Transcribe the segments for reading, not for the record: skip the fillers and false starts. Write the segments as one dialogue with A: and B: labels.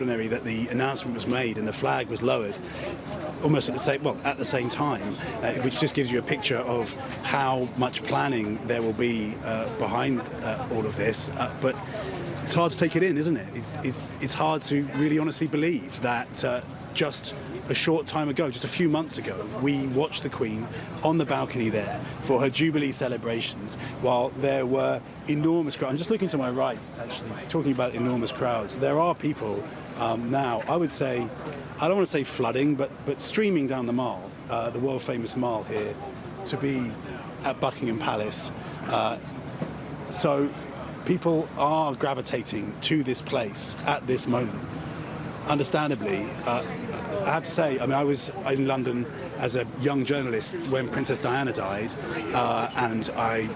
A: that the announcement was made and the flag was lowered almost at the same time, which just gives you a picture of how much planning there will be behind all of this. But it's hard to take it in, isn't it? It's hard to really honestly believe that just a short time ago, just a few months ago, we watched the Queen on the balcony there for her Jubilee celebrations while there were enormous crowds. I'm just looking to my right, actually, talking about enormous crowds. There are people now, I would say, I don't want to say flooding, but streaming down the Mall, the world-famous Mall here, to be at Buckingham Palace. So people are gravitating to this place at this moment. Understandably, I have to say, I mean, I was in London as a young journalist when Princess Diana died, and I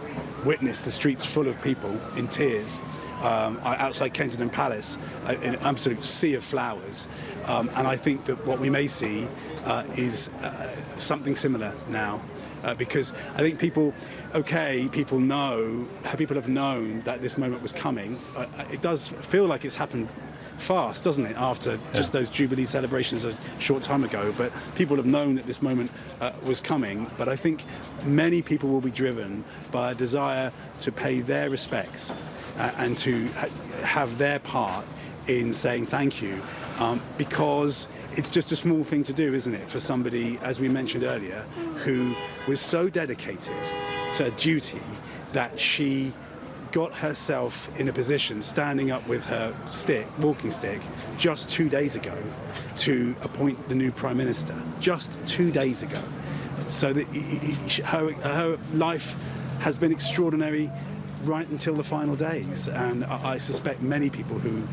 A: witnessed the streets full of people in tears outside Kensington Palace, in an absolute sea of flowers. And I think that what we may see is something similar now. Because I think people have known that this moment was coming. It does feel like it's happened fast, doesn't it, after just those Jubilee celebrations a short time ago, but people have known that this moment was coming. But I think many people will be driven by a desire to pay their respects and to have their part in saying thank you, because it's just a small thing to do, isn't it, for somebody, as we mentioned earlier, who was so dedicated to a duty that she got herself in a position, standing up with her walking stick, just 2 days ago to appoint the new Prime Minister. Just 2 days ago. So that her life has been extraordinary right until the final days. And I suspect many people who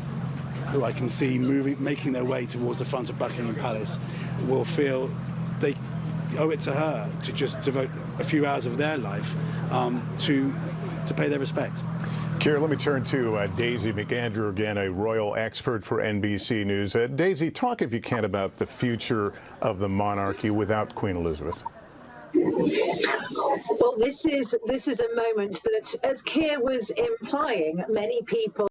A: I can see making their way towards the front of Buckingham Palace will feel they owe it to her to just devote a few hours of their life to pay their respects.
B: Keir, let me turn to Daisy McAndrew again, a royal expert for NBC News. Daisy, talk if you can about the future of the monarchy without Queen Elizabeth.
C: Well, this is a moment that, as Keir was implying, many people